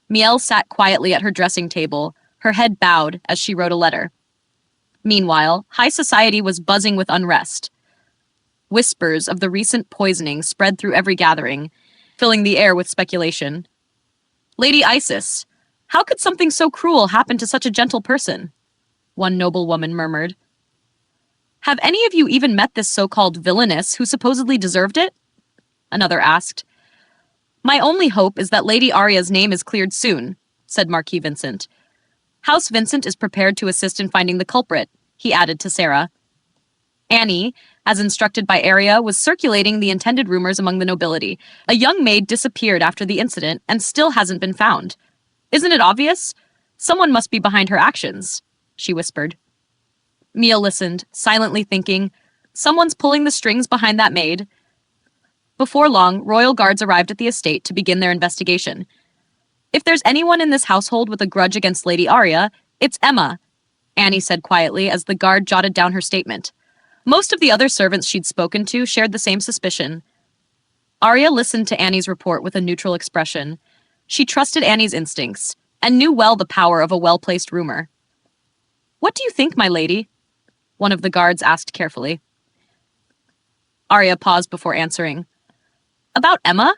Miel sat quietly at her dressing table, her head bowed as she wrote a letter. Meanwhile, high society was buzzing with unrest. Whispers of the recent poisoning spread through every gathering, filling the air with speculation. Lady Isis, how could something so cruel happen to such a gentle person? One noblewoman murmured. Have any of you even met this so-called villainess who supposedly deserved it? Another asked. My only hope is that Lady Aria's name is cleared soon, said Marquis Vincent. House Vincent is prepared to assist in finding the culprit, he added to Sarah. Annie, as instructed by Aria, was circulating the intended rumors among the nobility. A young maid disappeared after the incident and still hasn't been found. Isn't it obvious? Someone must be behind her actions, she whispered. Mia listened, silently thinking, someone's pulling the strings behind that maid. Before long, royal guards arrived at the estate to begin their investigation. If there's anyone in this household with a grudge against Lady Aria, it's Emma, Annie said quietly as the guard jotted down her statement. Most of the other servants she'd spoken to shared the same suspicion. Aria listened to Annie's report with a neutral expression. She trusted Annie's instincts and knew well the power of a well-placed rumor. What do you think, my lady? One of the guards asked carefully. Aria paused before answering. About Emma?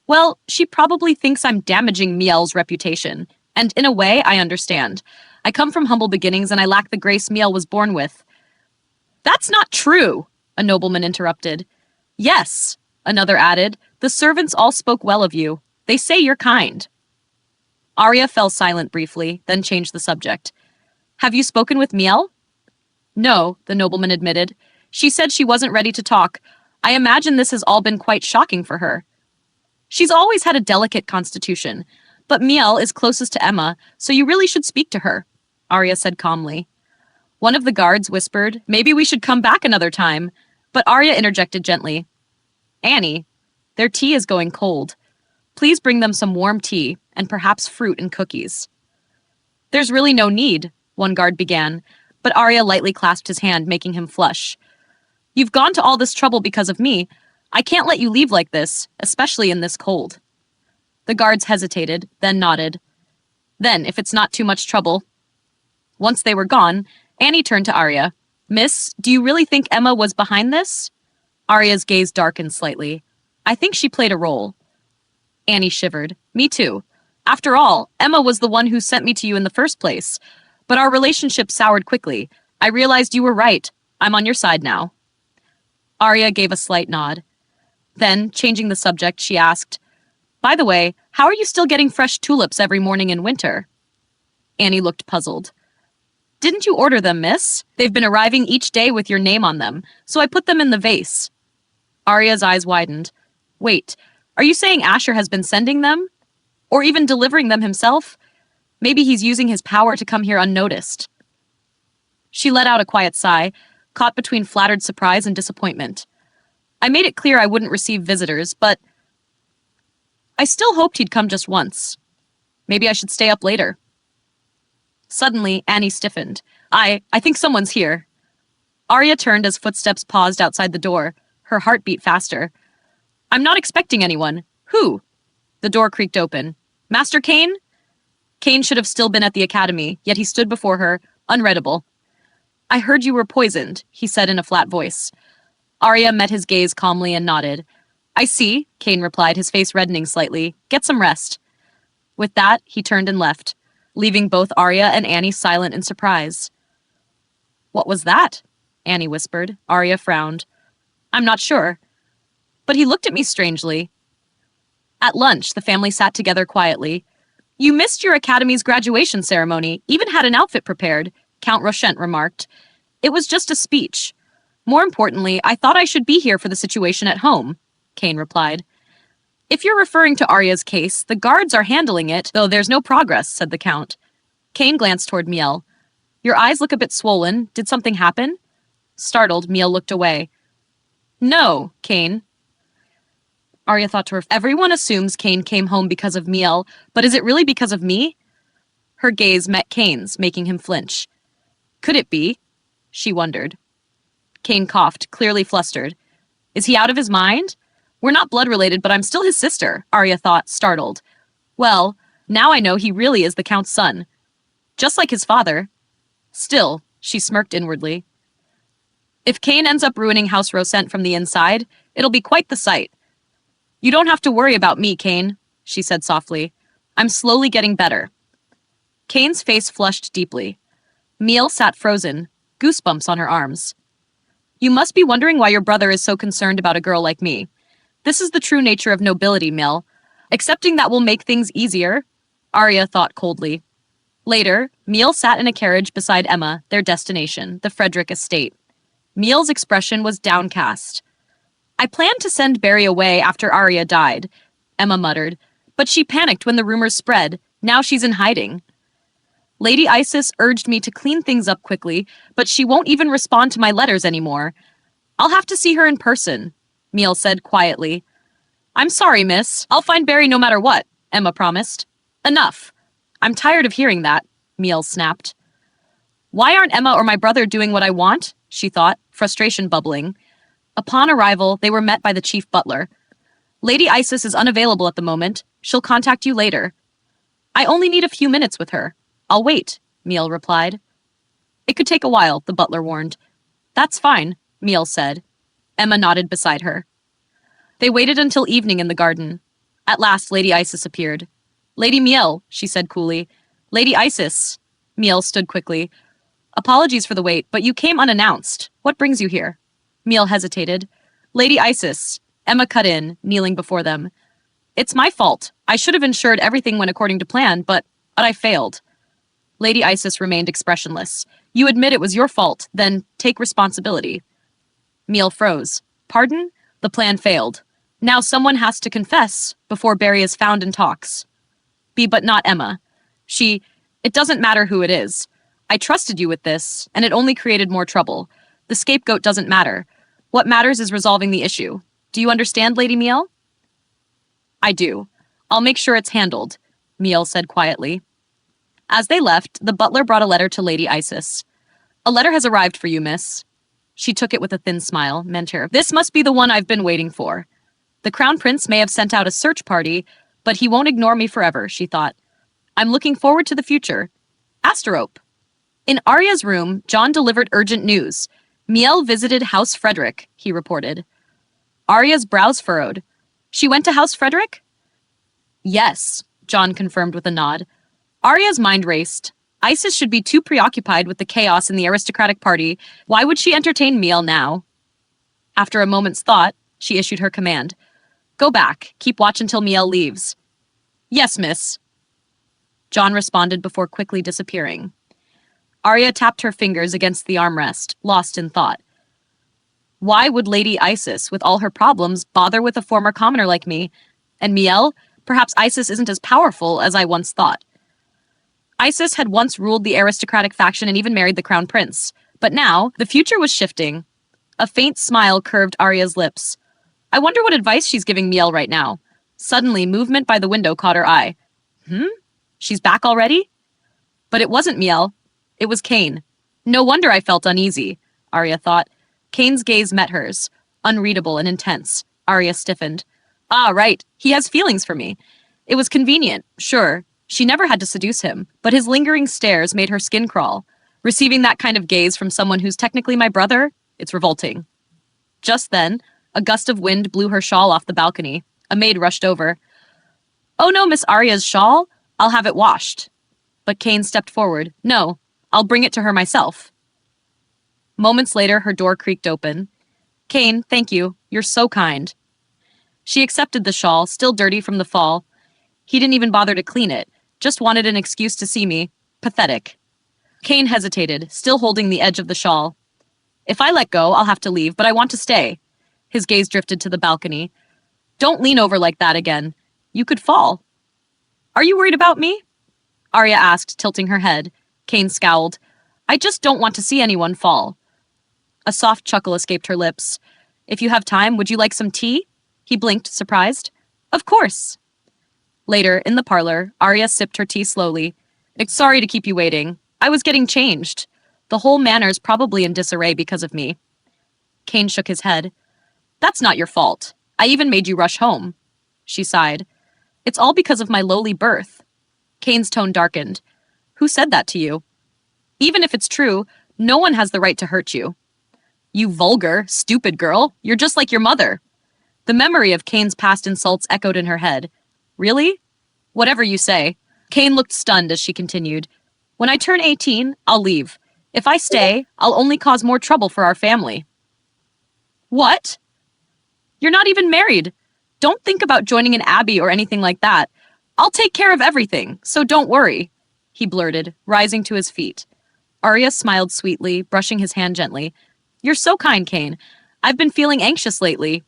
Well, she probably thinks I'm damaging Miel's reputation, and in a way, I understand. I come from humble beginnings and I lack the grace Miel was born with. That's not true, a nobleman interrupted. Yes, another added, the servants all spoke well of you. They say you're kind. Aria fell silent briefly, then changed the subject. Have you spoken with Miel? No, the nobleman admitted. She said she wasn't ready to talk. I imagine this has all been quite shocking for her. She's always had a delicate constitution, but Miel is closest to Emma, so you really should speak to her, Aria said calmly. One of the guards whispered, maybe we should come back another time, but Aria interjected gently. Annie, their tea is going cold. Please bring them some warm tea, and perhaps fruit and cookies. There's really no need, one guard began, but Aria lightly clasped his hand, making him flush. You've gone to all this trouble because of me. I can't let you leave like this, especially in this cold. The guards hesitated, then nodded. Then, if it's not too much trouble. Once they were gone, Annie turned to Aria. Miss, do you really think Emma was behind this? Aria's gaze darkened slightly. I think she played a role. Annie shivered. Me too. After all, Emma was the one who sent me to you in the first place. But our relationship soured quickly. I realized you were right. I'm on your side now. Aria gave a slight nod. Then, changing the subject, she asked, by the way, how are you still getting fresh tulips every morning in winter? Annie looked puzzled. Didn't you order them, miss? They've been arriving each day with your name on them, so I put them in the vase. Aria's eyes widened. Wait, are you saying Asher has been sending them? Or even delivering them himself? Maybe he's using his power to come here unnoticed. She let out a quiet sigh, caught between flattered surprise and disappointment. I made it clear I wouldn't receive visitors, but I still hoped he'd come just once. Maybe I should stay up later. Suddenly, Annie stiffened. I think someone's here. Aria turned as footsteps paused outside the door. Her heart beat faster. I'm not expecting anyone. Who? The door creaked open. Master Kane? Kane should have still been at the academy, yet he stood before her, unreadable. I heard you were poisoned, he said in a flat voice. Aria met his gaze calmly and nodded. I see, Kane replied, his face reddening slightly. Get some rest. With that, he turned and left, leaving both Aria and Annie silent in surprise. What was that? Annie whispered. Aria frowned. I'm not sure. But he looked at me strangely. At lunch, the family sat together quietly. You missed your academy's graduation ceremony, even had an outfit prepared, Count Rochent remarked. It was just a speech. More importantly, I thought I should be here for the situation at home, Kane replied. If you're referring to Aria's case, the guards are handling it, though there's no progress, said the Count. Kane glanced toward Miel. Your eyes look a bit swollen. Did something happen? Startled, Miel looked away. No, Kane. Aria thought to her, everyone assumes Kane came home because of Miel, but is it really because of me? Her gaze met Kane's, making him flinch. Could it be? She wondered. Kane coughed, clearly flustered. Is he out of his mind? We're not blood-related, but I'm still his sister, Aria thought, startled. Well, Now I know he really is the Count's son. Just like his father. Still, she smirked inwardly. If Kane ends up ruining House Rosent from the inside, it'll be quite the sight. You don't have to worry about me, Kane, she said softly. I'm slowly getting better. Kane's face flushed deeply. Miel sat frozen, goosebumps on her arms. You must be wondering why your brother is so concerned about a girl like me. This is the true nature of nobility, Miel. Accepting that will make things easier, Aria thought coldly. Later, Miel sat in a carriage beside Emma, their destination, the Frederick estate. Miel's expression was downcast. I planned to send Barry away after Aria died, Emma muttered, but she panicked when the rumors spread. Now she's in hiding. Lady Isis urged me to clean things up quickly, but she won't even respond to my letters anymore. I'll have to see her in person, Miel said quietly. I'm sorry, miss. I'll find Barry no matter what, Emma promised. Enough. I'm tired of hearing that, Miel snapped. Why aren't Emma or my brother doing what I want? She thought, frustration bubbling. Upon arrival, they were met by the chief butler. Lady Isis is unavailable at the moment. She'll contact you later. I only need a few minutes with her. I'll wait, Miel replied. It could take a while, the butler warned. That's fine, Miel said. Emma nodded beside her. They waited until evening in the garden. At last, Lady Isis appeared. Lady Miel, she said coolly. Lady Isis. Miel stood quickly. Apologies for the wait, but you came unannounced. What brings you here? Miel hesitated. Lady Isis. Emma cut in, kneeling before them. It's my fault. I should have ensured everything went according to plan, but I failed. Lady Isis remained expressionless. You admit it was your fault, then take responsibility. Miel froze. Pardon? The plan failed. Now someone has to confess before Barry is found and talks. But not Emma. It doesn't matter who it is. I trusted you with this, and it only created more trouble. The scapegoat doesn't matter. What matters is resolving the issue. Do you understand, Lady Miel? I do. I'll make sure it's handled, Miel said quietly. As they left, the butler brought a letter to Lady Isis. A letter has arrived for you, miss. She took it with a thin smile, Mentor. This must be the one I've been waiting for. The Crown Prince may have sent out a search party, but he won't ignore me forever, she thought. I'm looking forward to the future. Asterope. In Aria's room, John delivered urgent news. Miel visited House Frederick, he reported. Aria's brows furrowed. She went to House Frederick? Yes, John confirmed with a nod. Aria's mind raced. Isis should be too preoccupied with the chaos in the aristocratic party. Why would she entertain Miel now? After a moment's thought, she issued her command. Go back. Keep watch until Miel leaves. Yes, miss. John responded before quickly disappearing. Aria tapped her fingers against the armrest, lost in thought. Why would Lady Isis, with all her problems, bother with a former commoner like me? And Miel? Perhaps Isis isn't as powerful as I once thought. Isis had once ruled the aristocratic faction and even married the crown prince. But now, the future was shifting. A faint smile curved Aria's lips. I wonder what advice she's giving Miel right now. Suddenly, movement by the window caught her eye. She's back already? But it wasn't Miel. It was Kane. No wonder I felt uneasy, Aria thought. Kane's gaze met hers, unreadable and intense. Aria stiffened. Ah, right. He has feelings for me. It was convenient, sure. She never had to seduce him, but his lingering stares made her skin crawl. Receiving that kind of gaze from someone who's technically my brother, it's revolting. Just then, a gust of wind blew her shawl off the balcony. A maid rushed over. Oh no, Miss Aria's shawl? I'll have it washed. But Kane stepped forward. No, I'll bring it to her myself. Moments later, her door creaked open. Kane, thank you. You're so kind. She accepted the shawl, still dirty from the fall. He didn't even bother to clean it, just wanted an excuse to see me. Pathetic. Kane hesitated, still holding the edge of the shawl. If I let go, I'll have to leave, but I want to stay. His gaze drifted to the balcony. Don't lean over like that again. You could fall. Are you worried about me? Aria asked, tilting her head. Kane scowled. I just don't want to see anyone fall. A soft chuckle escaped her lips. If you have time, would you like some tea? He blinked, surprised. Of course. Later, in the parlor, Aria sipped her tea slowly. Sorry to keep you waiting. I was getting changed. The whole manor's probably in disarray because of me. Kane shook his head. That's not your fault. I even made you rush home. She sighed. It's all because of my lowly birth. Kane's tone darkened. Who said that to you? Even if it's true, no one has the right to hurt you. You vulgar, stupid girl. You're just like your mother. The memory of Kane's past insults echoed in her head. Really? Whatever you say. Kane looked stunned as she continued. When I turn 18, I'll leave. If I stay, I'll only cause more trouble for our family. What? You're not even married. Don't think about joining an abbey or anything like that. I'll take care of everything, so don't worry, he blurted, rising to his feet. Aria smiled sweetly, brushing his hand gently. You're so kind, Kane. I've been feeling anxious lately.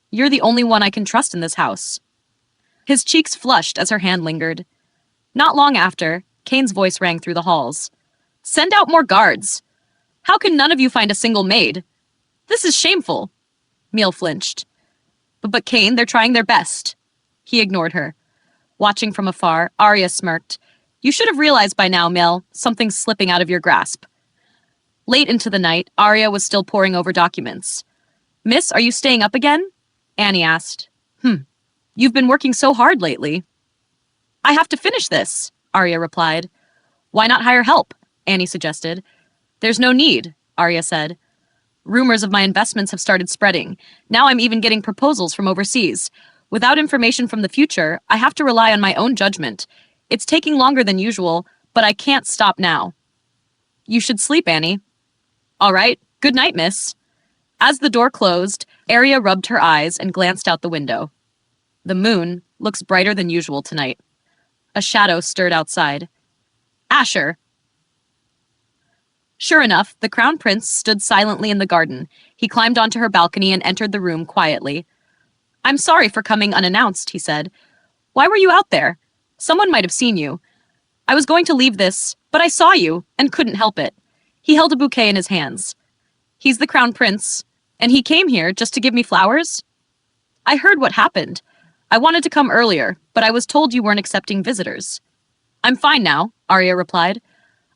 You're the only one I can trust in this house. His cheeks flushed as her hand lingered. Not long after, Kane's voice rang through the halls. Send out more guards. How can none of you find a single maid? This is shameful. Miel flinched. But Kane, they're trying their best. He ignored her. Watching from afar, Aria smirked. You should have realized by now, Miel, something's slipping out of your grasp. Late into the night, Aria was still poring over documents. Miss, are you staying up again? Annie asked. You've been working so hard lately. I have to finish this, Aria replied. Why not hire help? Annie suggested. There's no need, Aria said. Rumors of my investments have started spreading. Now I'm even getting proposals from overseas. Without information from the future, I have to rely on my own judgment. It's taking longer than usual, but I can't stop now. You should sleep, Annie. All right. Good night, miss. As the door closed, Aria rubbed her eyes and glanced out the window. The moon looks brighter than usual tonight. A shadow stirred outside. Asher! Sure enough, the crown prince stood silently in the garden. He climbed onto her balcony and entered the room quietly. I'm sorry for coming unannounced, he said. Why were you out there? Someone might have seen you. I was going to leave this, but I saw you and couldn't help it. He held a bouquet in his hands. He's the crown prince, and he came here just to give me flowers? I heard what happened. I wanted to come earlier, but I was told you weren't accepting visitors. I'm fine now, Aria replied.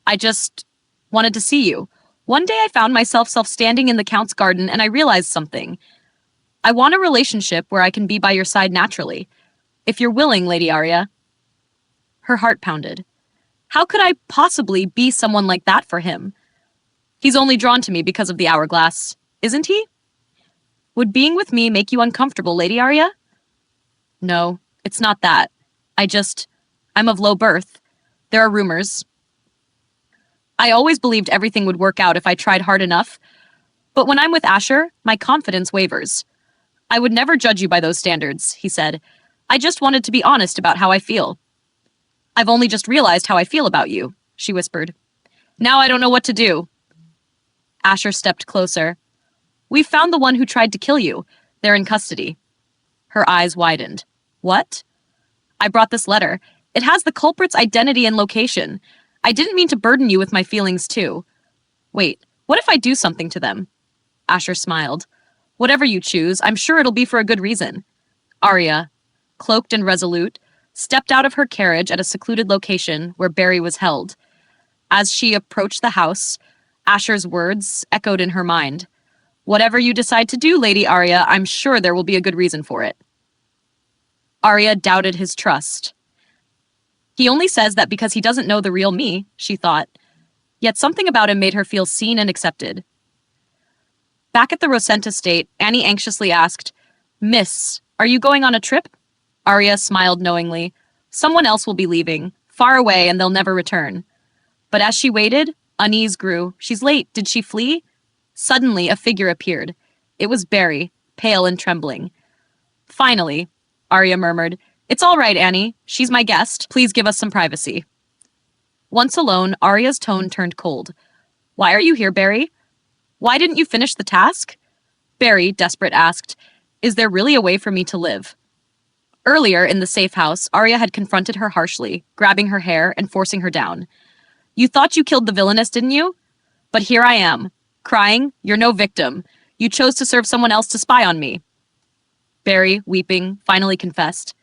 I just wanted to see you. One day I found myself standing in the Count's garden and I realized something. I want a relationship where I can be by your side naturally. If you're willing, Lady Aria. Her heart pounded. How could I possibly be someone like that for him? He's only drawn to me because of the hourglass, isn't he? Would being with me make you uncomfortable, Lady Aria? No, it's not that. I'm of low birth. There are rumors. I always believed everything would work out if I tried hard enough. But when I'm with Asher, my confidence wavers. I would never judge you by those standards, he said. I just wanted to be honest about how I feel. I've only just realized how I feel about you, she whispered. Now I don't know what to do. Asher stepped closer. We've found the one who tried to kill you. They're in custody. Her eyes widened. What? I brought this letter. It has the culprit's identity and location. I didn't mean to burden you with my feelings, too. Wait, what if I do something to them? Asher smiled. Whatever you choose, I'm sure it'll be for a good reason. Aria, cloaked and resolute, stepped out of her carriage at a secluded location where Barry was held. As she approached the house, Asher's words echoed in her mind. Whatever you decide to do, Lady Aria, I'm sure there will be a good reason for it. Aria doubted his trust. He only says that because he doesn't know the real me, she thought. Yet something about him made her feel seen and accepted. Back at the Rosenta estate, Annie anxiously asked, Miss, are you going on a trip? Aria smiled knowingly. Someone else will be leaving, far away, and they'll never return. But as she waited, unease grew. She's late. Did she flee? Suddenly, a figure appeared. It was Barry, pale and trembling. Finally, Aria murmured, It's all right, Annie. She's my guest. Please give us some privacy. Once alone, Aria's tone turned cold. Why are you here, Barry? Why didn't you finish the task? Barry, desperate, asked, Is there really a way for me to live? Earlier, in the safe house, Aria had confronted her harshly, grabbing her hair and forcing her down. You thought you killed the villainess, didn't you? But here I am. Crying, you're no victim. You chose to serve someone else to spy on me. Barry, weeping, finally confessed.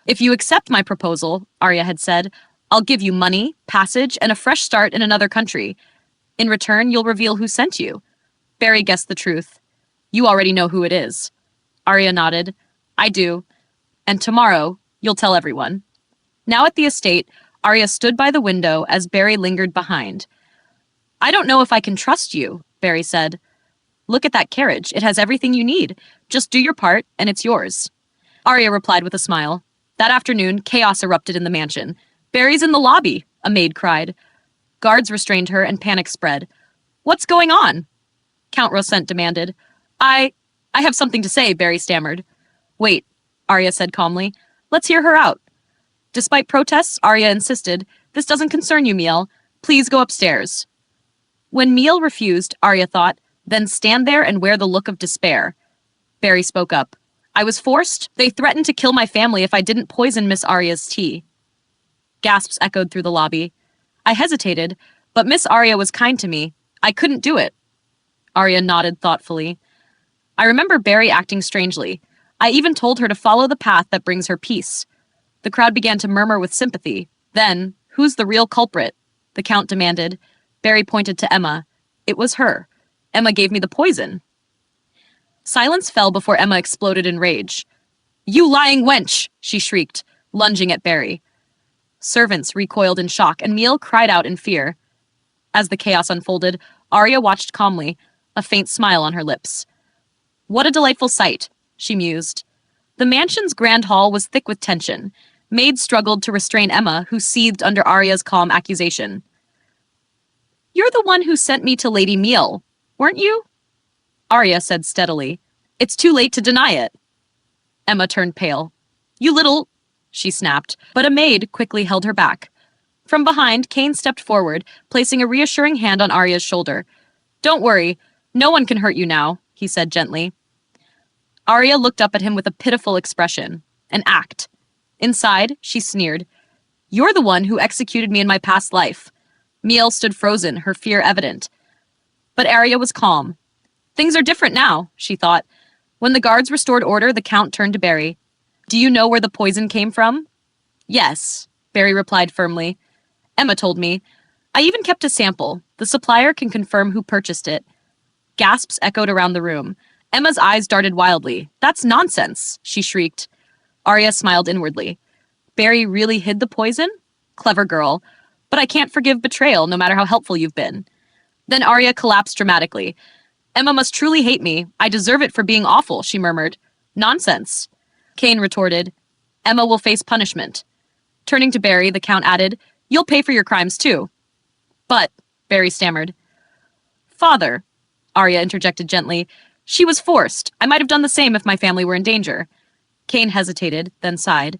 If you accept my proposal, Aria had said, I'll give you money, passage, and a fresh start in another country. In return, you'll reveal who sent you. Barry guessed the truth. You already know who it is. Aria nodded. I do. And tomorrow, you'll tell everyone. Now at the estate, Aria stood by the window as Barry lingered behind. I don't know if I can trust you, Barry said. Look at that carriage. It has everything you need. Just do your part, and it's yours. Aria replied with a smile. That afternoon, chaos erupted in the mansion. Barry's in the lobby, a maid cried. Guards restrained her, and panic spread. What's going on? Count Rosent demanded. I have something to say, Barry stammered. Wait, Aria said calmly. Let's hear her out. Despite protests, Aria insisted, This doesn't concern you, Miel. Please go upstairs. When Miel refused, Aria thought, Then stand there and wear the look of despair. Barry spoke up. I was forced. They threatened to kill my family if I didn't poison Miss Aria's tea. Gasps echoed through the lobby. I hesitated, but Miss Aria was kind to me. I couldn't do it. Aria nodded thoughtfully. I remember Barry acting strangely. I even told her to follow the path that brings her peace. The crowd began to murmur with sympathy. Then, who's the real culprit? The Count demanded. Barry pointed to Emma. It was her. Emma gave me the poison. Silence fell before Emma exploded in rage. You lying wench, she shrieked, lunging at Barry. Servants recoiled in shock, and Miel cried out in fear. As the chaos unfolded, Aria watched calmly, a faint smile on her lips. What a delightful sight, she mused. The mansion's grand hall was thick with tension. Maids struggled to restrain Emma, who seethed under Aria's calm accusation. You're the one who sent me to Lady Miel, weren't you? Aria said steadily. It's too late to deny it. Emma turned pale. You little... she snapped, but a maid quickly held her back. From behind, Kane stepped forward, placing a reassuring hand on Aria's shoulder. Don't worry, no one can hurt you now, he said gently. Aria looked up at him with a pitiful expression. An act. Inside, she sneered. You're the one who executed me in my past life. Miel stood frozen, her fear evident. But Aria was calm. Things are different now, she thought. When the guards restored order, the Count turned to Barry. Do you know where the poison came from? Yes, Barry replied firmly. Emma told me. I even kept a sample. The supplier can confirm who purchased it. Gasps echoed around the room. Emma's eyes darted wildly. That's nonsense, she shrieked. Aria smiled inwardly. Barry really hid the poison? Clever girl. But I can't forgive betrayal, no matter how helpful you've been. Then Aria collapsed dramatically. Emma must truly hate me. I deserve it for being awful, she murmured. Nonsense. Kane retorted. Emma will face punishment. Turning to Barry, the Count added, You'll pay for your crimes too. But, Barry stammered. Father, Aria interjected gently, she was forced. I might have done the same if my family were in danger. Kane hesitated, then sighed.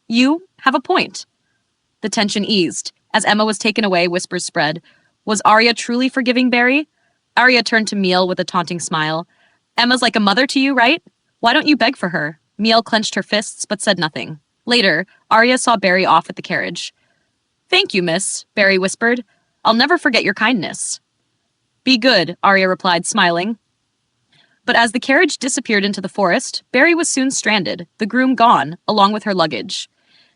You have a point. The tension eased. As Emma was taken away, whispers spread. Was Aria truly forgiving Barry? Aria turned to Miel with a taunting smile. Emma's like a mother to you, right? Why don't you beg for her? Miel clenched her fists, but said nothing. Later, Aria saw Barry off at the carriage. Thank you, miss, Barry whispered. I'll never forget your kindness. Be good, Aria replied, smiling. But as the carriage disappeared into the forest, Barry was soon stranded, the groom gone, along with her luggage.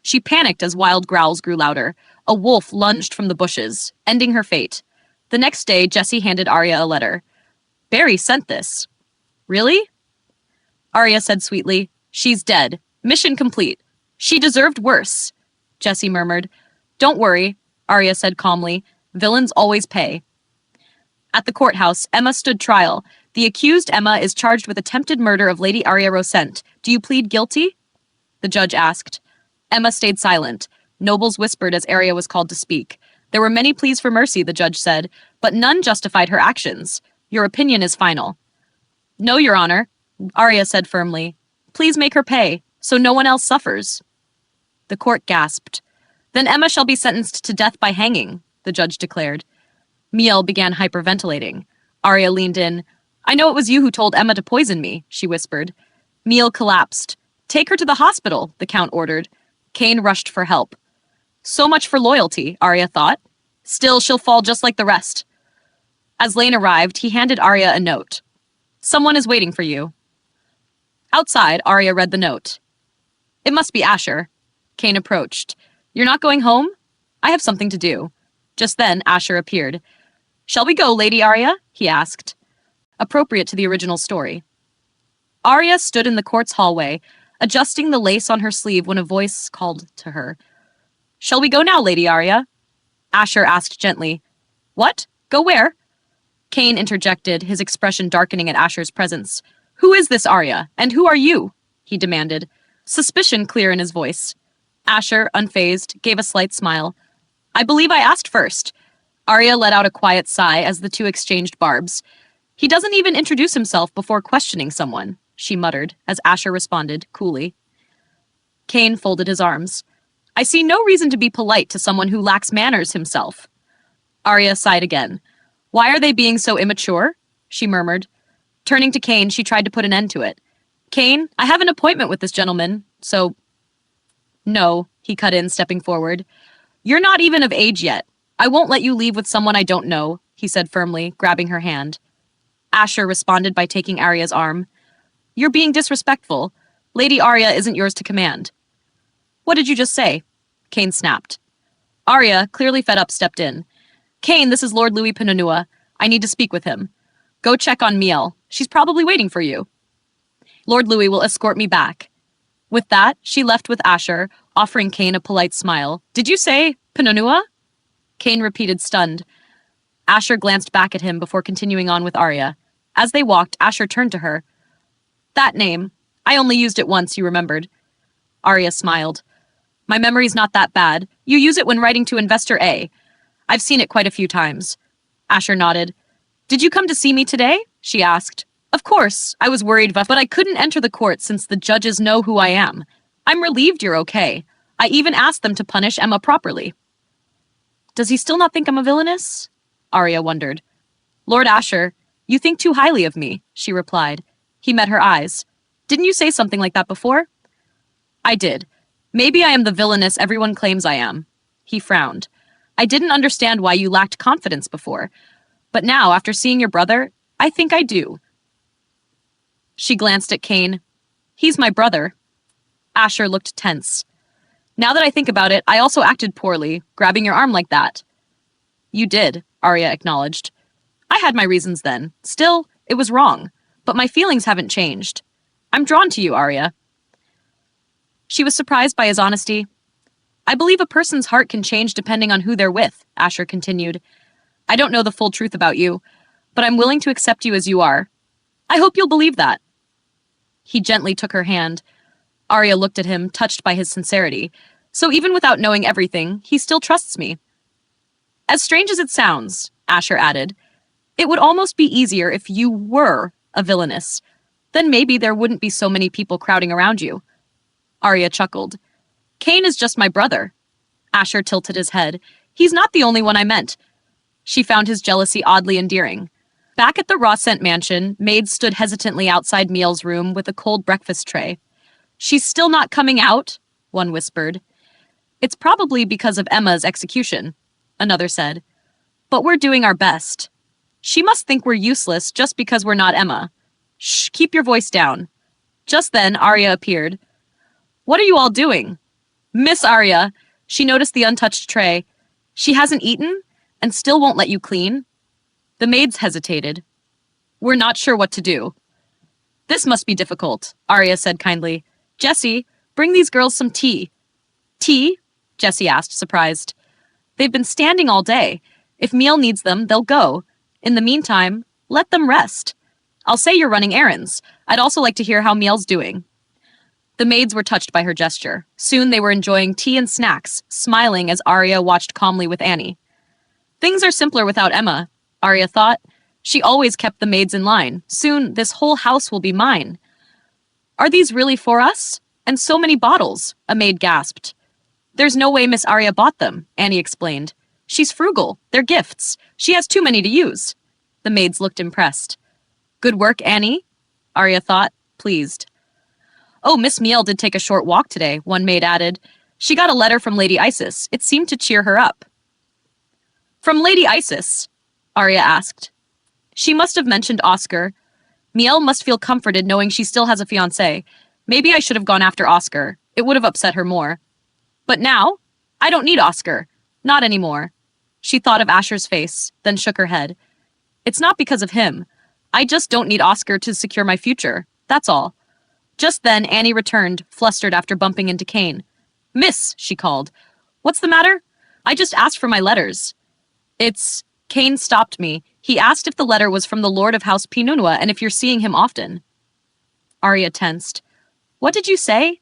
She panicked as wild growls grew louder. A wolf lunged from the bushes, ending her fate. The next day, Jessie handed Aria a letter. Barry sent this. Really? Aria said sweetly, She's dead. Mission complete. She deserved worse. Jessie murmured. Don't worry, Aria said calmly. Villains always pay. At the courthouse, Emma stood trial. The accused, Emma, is charged with attempted murder of Lady Aria Rosent. Do you plead guilty? The judge asked. Emma stayed silent. Nobles whispered as Aria was called to speak. There were many pleas for mercy, the judge said, but none justified her actions. Your opinion is final. No, Your Honor, Aria said firmly. Please make her pay, so no one else suffers. The court gasped. Then Emma shall be sentenced to death by hanging, the judge declared. Miel began hyperventilating. Aria leaned in. I know it was you who told Emma to poison me, she whispered. Miel collapsed. Take her to the hospital, the Count ordered. Kane rushed for help. So much for loyalty, Aria thought. Still, she'll fall just like the rest. As Lane arrived, he handed Aria a note. Someone is waiting for you. Outside, Aria read the note. It must be Asher. Kane approached. You're not going home? I have something to do. Just then, Asher appeared. Shall we go, Lady Aria? He asked. Appropriate to the original story. Aria stood in the court's hallway, adjusting the lace on her sleeve when a voice called to her. Shall we go now, Lady Aria? Asher asked gently. What? Go where? Kane interjected, his expression darkening at Asher's presence. Who is this Aria, and who are you? He demanded, suspicion clear in his voice. Asher, unfazed, gave a slight smile. I believe I asked first. Aria let out a quiet sigh as the two exchanged barbs. He doesn't even introduce himself before questioning someone, she muttered, as Asher responded, coolly. Kane folded his arms. I see no reason to be polite to someone who lacks manners himself. Aria sighed again. Why are they being so immature? She murmured. Turning to Kane, she tried to put an end to it. Kane, I have an appointment with this gentleman, so... No, he cut in, stepping forward. You're not even of age yet. I won't let you leave with someone I don't know, he said firmly, grabbing her hand. Asher responded by taking Aria's arm. You're being disrespectful. Lady Aria isn't yours to command. What did you just say? Kane snapped. Aria, clearly fed up, stepped in. Kane, this is Lord Louis Pinanua. I need to speak with him. Go check on Miel. She's probably waiting for you. Lord Louis will escort me back. With that, she left with Asher, offering Kane a polite smile. Did you say Pinanua? Kane repeated, stunned. Asher glanced back at him before continuing on with Aria. As they walked, Asher turned to her. That name. I only used it once, you remembered. Aria smiled. My memory's not that bad. You use it when writing to Investor A. I've seen it quite a few times. Asher nodded. Did you come to see me today? She asked. Of course. I was worried, but I couldn't enter the court since the judges know who I am. I'm relieved you're okay. I even asked them to punish Emma properly. Does he still not think I'm a villainess? Aria wondered. Lord Asher, you think too highly of me, she replied. He met her eyes. Didn't you say something like that before? I did. Maybe I am the villainess everyone claims I am. He frowned. I didn't understand why you lacked confidence before. But now, after seeing your brother, I think I do. She glanced at Kane. He's my brother. Asher looked tense. Now that I think about it, I also acted poorly, grabbing your arm like that. You did, Aria acknowledged. I had my reasons then. Still, it was wrong. But my feelings haven't changed. I'm drawn to you, Aria. She was surprised by his honesty. I believe a person's heart can change depending on who they're with, Asher continued. I don't know the full truth about you, but I'm willing to accept you as you are. I hope you'll believe that. He gently took her hand. Aria looked at him, touched by his sincerity. So even without knowing everything, he still trusts me. As strange as it sounds, Asher added, it would almost be easier if you were a villainess. Then maybe there wouldn't be so many people crowding around you. Aria chuckled. Kane is just my brother. Asher tilted his head. He's not the only one I meant. She found his jealousy oddly endearing. Back at the raw-scent mansion, maids stood hesitantly outside Miel's room with a cold breakfast tray. She's still not coming out, one whispered. It's probably because of Emma's execution, another said. But we're doing our best. She must think we're useless just because we're not Emma. Shh, keep your voice down. Just then, Aria appeared. What are you all doing? Miss Aria. She noticed the untouched tray. She hasn't eaten and still won't let you clean. The maids hesitated. We're not sure what to do. This must be difficult, Aria said kindly. Jessie, bring these girls some tea. Tea? Jessie asked, surprised. They've been standing all day. If Miel needs them, they'll go. In the meantime, let them rest. I'll say you're running errands. I'd also like to hear how Miel's doing. The maids were touched by her gesture. Soon they were enjoying tea and snacks, smiling as Aria watched calmly with Annie. Things are simpler without Emma, Aria thought. She always kept the maids in line. Soon this whole house will be mine. Are these really for us? And so many bottles, a maid gasped. There's no way Miss Aria bought them, Annie explained. She's frugal. They're gifts. She has too many to use. The maids looked impressed. Good work, Annie, Aria thought, pleased. Oh, Miss Miel did take a short walk today, one maid added. She got a letter from Lady Isis. It seemed to cheer her up. From Lady Isis? Aria asked. She must have mentioned Oscar. Miel must feel comforted knowing she still has a fiancé. Maybe I should have gone after Oscar. It would have upset her more. But now, I don't need Oscar. Not anymore. She thought of Asher's face, then shook her head. It's not because of him. I just don't need Oscar to secure my future. That's all. Just then, Annie returned, flustered after bumping into Kane. Miss, she called. What's the matter? I just asked for my letters. Kane stopped me. He asked if the letter was from the Lord of House Pinunua and if you're seeing him often. Aria tensed. What did you say?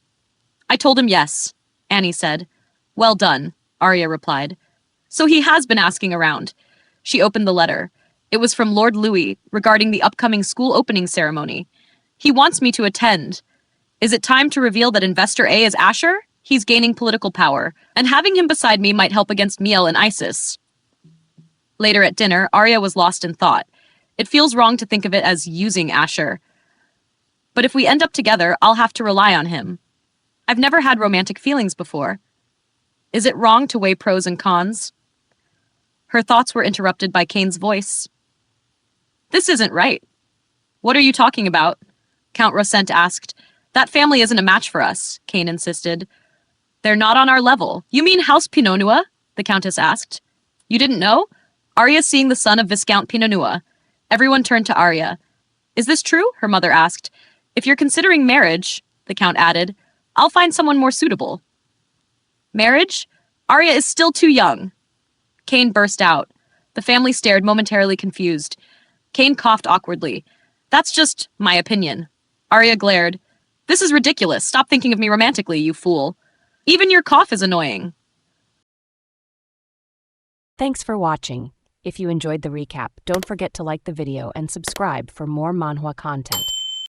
I told him yes, Annie said. Well done, Aria replied. So he has been asking around. She opened the letter. It was from Lord Louis regarding the upcoming school opening ceremony. He wants me to attend. Is it time to reveal that Investor A is Asher? He's gaining political power, and having him beside me might help against Miel and ISIS. Later at dinner, Aria was lost in thought. It feels wrong to think of it as using Asher. But if we end up together, I'll have to rely on him. I've never had romantic feelings before. Is it wrong to weigh pros and cons? Her thoughts were interrupted by Kane's voice. This isn't right. What are you talking about? Count Rosent asked. That family isn't a match for us, Kane insisted. They're not on our level. You mean House Pinonua? The Countess asked. You didn't know? Aria's seeing the son of Viscount Pinonua. Everyone turned to Aria. Is this true? Her mother asked. If you're considering marriage, the Count added, I'll find someone more suitable. Marriage? Aria is still too young. Kane burst out. The family stared, momentarily confused. Kane coughed awkwardly. That's just my opinion. Aria glared. This is ridiculous. Stop thinking of me romantically, you fool. Even your cough is annoying. Thanks for watching. If you enjoyed the recap, don't forget to like the video and subscribe for more manhwa content.